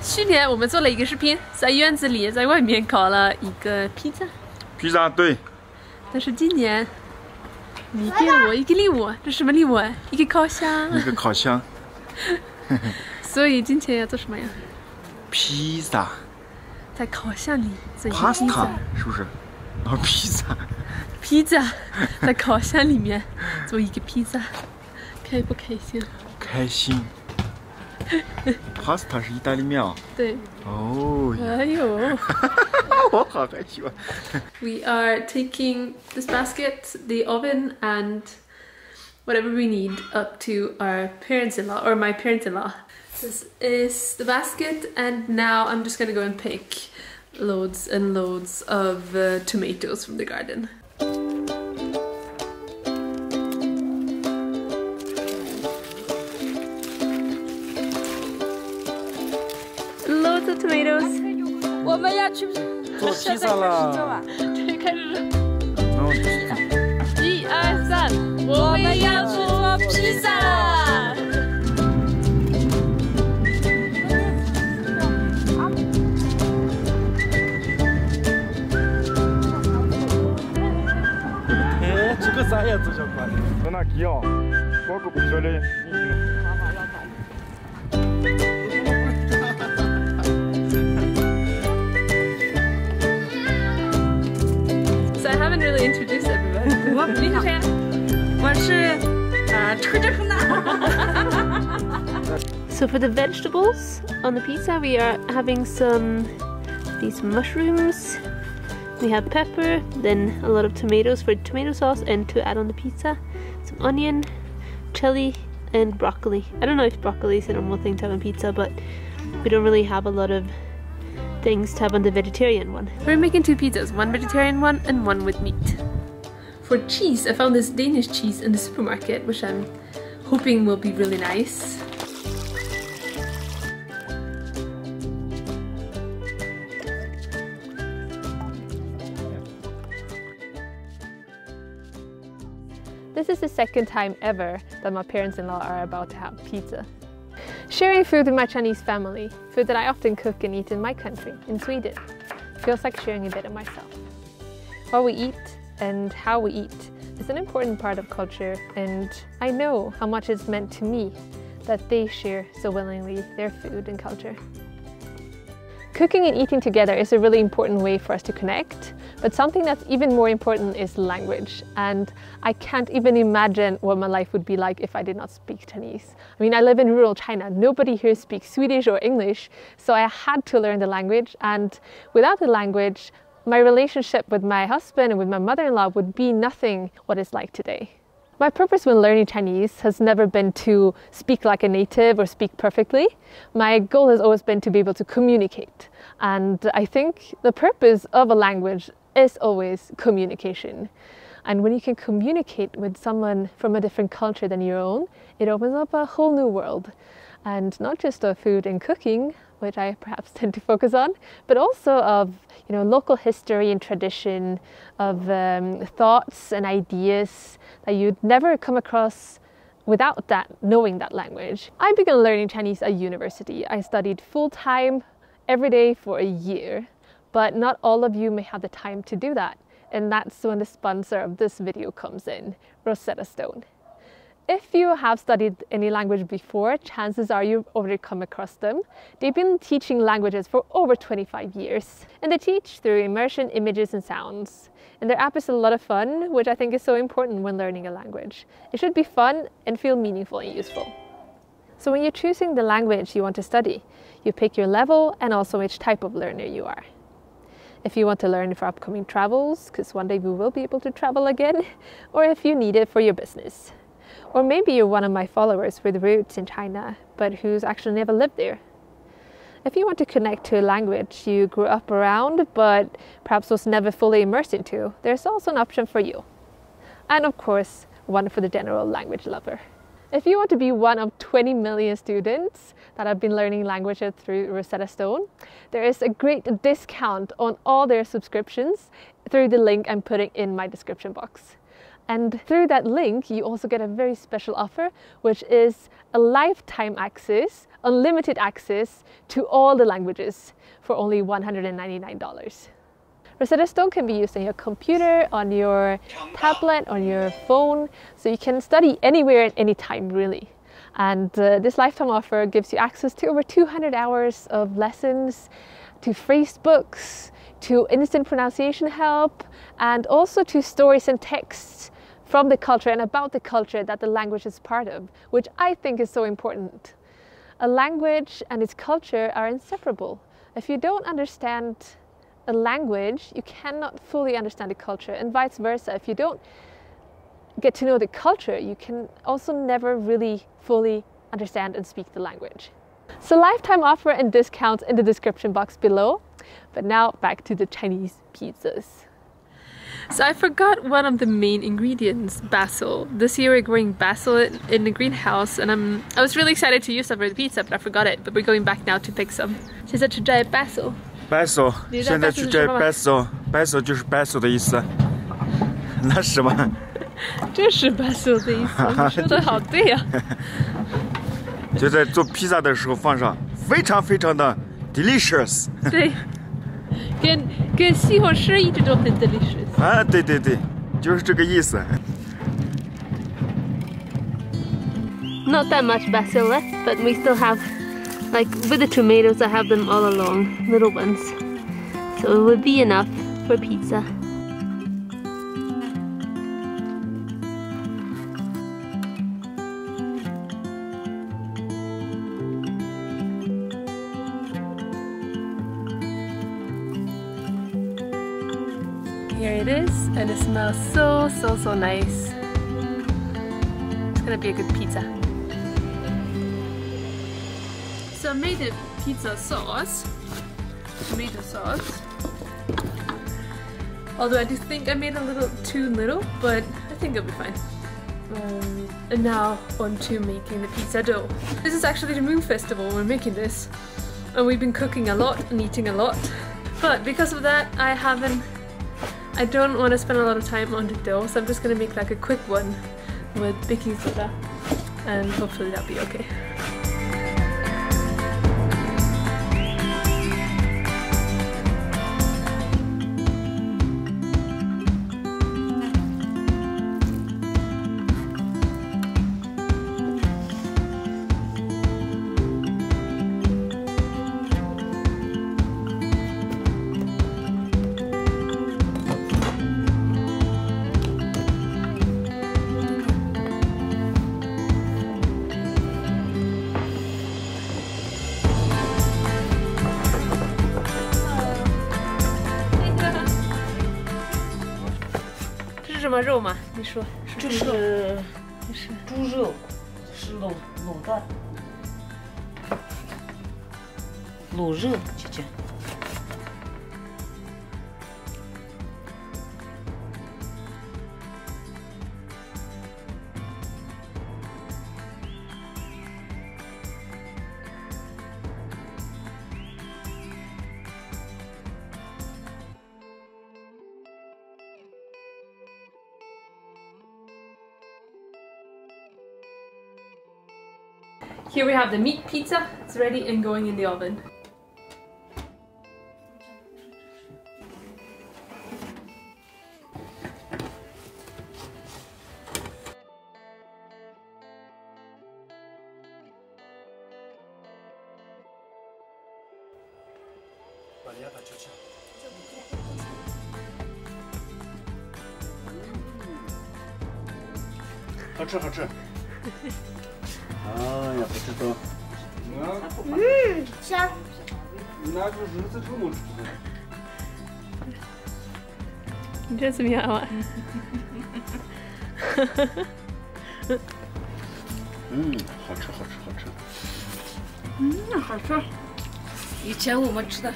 去年我们做了一个视频，在院子里，在外面烤了一个披萨。披萨对。但是今年你给了我一个礼物，这是什么礼物啊？一个烤箱。一个烤箱。所以今天要做什么呀？披萨。在烤箱里做一个披萨，是不是？然后披萨。披萨在烤箱里面做一个披萨，开不开心？开心。Pasta 是意大利面啊。对。哦。哎呦。我好害羞。We are taking this basket, the oven, and whatever we need up to our parents-in-law, or my parents-in-law. This is the basket, and now I'm just gonna go and pick loads and loads of tomatoes from the garden. Loads of tomatoes. 我们要去做披萨了。对，开始。1、2、3，我们要去做披萨了。哎，这个啥呀？这小块，在哪鸡哦？包个不晓得。I haven't really introduced everybody. 你是谁？我是车车亨娜。So for the vegetables on the pizza, we are having these mushrooms. We have pepper, then a lot of tomatoes for tomato sauce and to add on the pizza. Some onion, chili, and broccoli. I don't know if broccoli is a normal thing to have on pizza, but we don't really have a lot of things to have on the vegetarian one. We're making two pizzas, one vegetarian one and one with meat. For cheese, I found this Danish cheese in the supermarket, which I'm hoping will be really nice. This is the second time ever that my parents-in-law are about to have pizza. Sharing food with my Chinese family, food that I often cook and eat in my country, in Sweden, feels like sharing a bit of myself. What we eat and how we eat is an important part of culture, and I know how much it's meant to me that they share so willingly their food and culture. Cooking and eating together is a really important way for us to connect, but something that's even more important is language. And I can't even imagine what my life would be like if I did not speak Chinese. I mean, I live in rural China. Nobody here speaks Swedish or English, so I had to learn the language. And without the language, my relationship with my husband and with my mother-in-law would be nothing what it's like today. My purpose when learning Chinese has never been to speak like a native or speak perfectly. My goal has always been to be able to communicate. And I think the purpose of a language is always communication. And when you can communicate with someone from a different culture than your own, it opens up a whole new world. And not just of food and cooking, which I perhaps tend to focus on, but also of local history and tradition, of thoughts and ideas that you'd never come across without knowing that language. I began learning Chinese at university. I studied full-time every day for a year, but not all of you may have the time to do that. And that's when the sponsor of this video comes in, Rosetta Stone. If you have studied any language before, chances are you've already come across them. They've been teaching languages for over 25 years. And they teach through immersion, images and sounds. And their app is a lot of fun, which I think is so important when learning a language. It should be fun and feel meaningful and useful. So when you're choosing the language you want to study, you pick your level and also which type of learner you are. If you want to learn for upcoming travels, because one day we will be able to travel again, or if you need it for your business. Or maybe you're one of my followers with roots in China, but who's actually never lived there. If you want to connect to a language you grew up around, but perhaps was never fully immersed into, there's also an option for you. And of course, one for the general language lover. If you want to be one of 20 million students that have been learning languages through Rosetta Stone, there is a great discount on all their subscriptions through the link I'm putting in my description box. And through that link, you also get a very special offer, which is a lifetime access, unlimited access to all the languages for only $199. Rosetta Stone can be used on your computer, on your tablet, on your phone, so you can study anywhere at any time, really. And this lifetime offer gives you access to over 200 hours of lessons, to phrase books, to instant pronunciation help, and also to stories and texts from the culture and about the culture that the language is part of, which I think is so important. A language and its culture are inseparable. If you don't understand a language, you cannot fully understand the culture, and vice versa. If you don't get to know the culture, you can also never really fully understand and speak the language. So lifetime offer and discounts in the description box below. But now back to the Chinese pizzas. So I forgot one of the main ingredients, basil. This year we're growing basil in the greenhouse, and I was really excited to use that for the pizza, but I forgot it. But we're going back now to pick some. 现在去摘 basil. Basil， 现在去摘 basil，basil 就是 basil 的意思，那是吗？这是 basil 的意思，你说的好对呀。就在做披萨的时候放上，非常非常的 delicious。对，跟西红柿一直都很 delicious。啊，对对对，就是这个意思。Not that much basil left, but we still have, like with the tomatoes, I have them all along, little ones. So it would be enough for pizza. Here it is, and it smells so nice. It's gonna be a good pizza. So I made the pizza sauce, tomato sauce. Although I do think I made a little too little, but I think it'll be fine. And now on to making the pizza dough. This is actually the Moon Festival when we're making this, and we've been cooking a lot and eating a lot. But because of that, I don't want to spend a lot of time on the dough, so I'm just going to make like a quick one with baking soda, and hopefully that'll be okay. This is 什么肉吗？你说是猪肉？是猪肉，是卤的，卤肉，姐姐。Here we have the meat pizza. It's ready and going in the oven.好吃好吃。哎呀，不知道。香。那就是日子成我吃的。你觉得怎么样啊？好吃好吃好吃。好吃。以前我们吃的，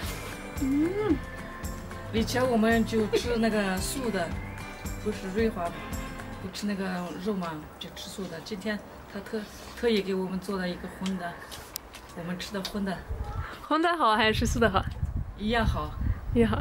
以前我们就吃那个素的，不是瑞华，不吃那个肉嘛，就吃素的。今天他特意给我们做了一个荤的，我们吃的荤的。荤的好还是吃素的好？一样好，一样好。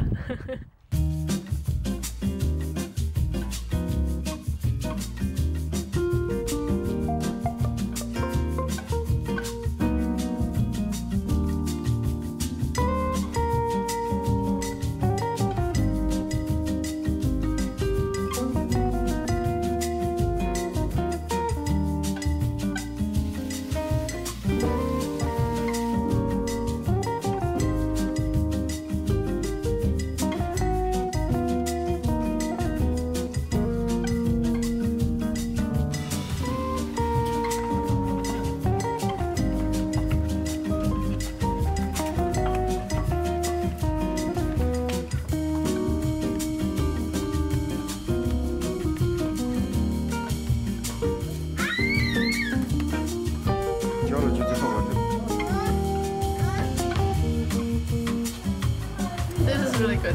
is really good.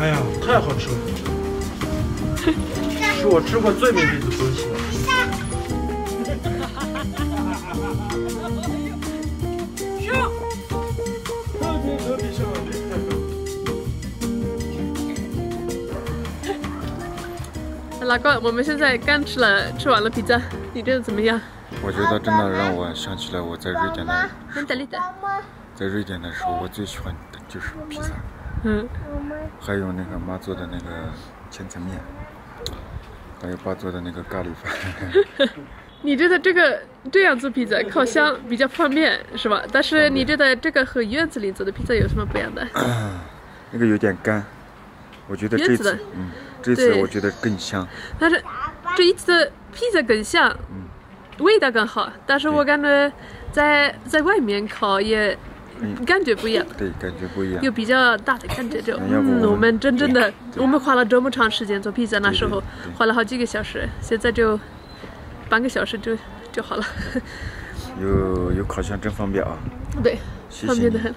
哎呀，太好吃了！是我吃过最美味的东西了。特别香。老公，我们现在刚吃完了披萨，你觉得怎么样？我觉得真的让我想起来我在瑞典的，在瑞典的时候，我最喜欢的就是披萨。嗯。还有那个妈做的那个千层面，还有爸做的那个咖喱饭。你觉得这样做披萨烤箱比较方便是吧？但是你觉得这个和院子里做的披萨有什么不一样的？那个有点干，我觉得这次我觉得更香。但是这一次的披萨更香，味道更好。但是我感觉在外面烤也。感觉不一样，对，感觉不一样，有比较大的感觉。我们真正的，我们花了这么长时间做披萨，那时候花了好几个小时，现在就半个小时就好了。有烤箱真方便啊！对，谢谢方便的很。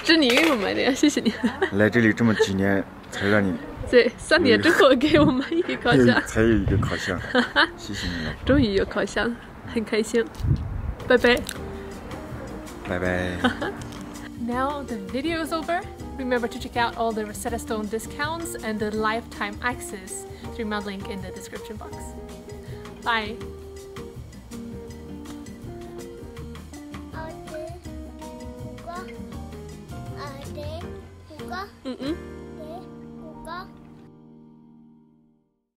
是你给我买的呀，谢谢你。来这里这么几年才让你。对，3年之后给我买一个烤箱。才有一个烤箱，谢谢你了。终于有烤箱，很开心。拜拜。拜拜。Now the video is over. Remember to check out all the Rosetta Stone discounts and the lifetime access through my link in the description box. Bye! Mm-mm.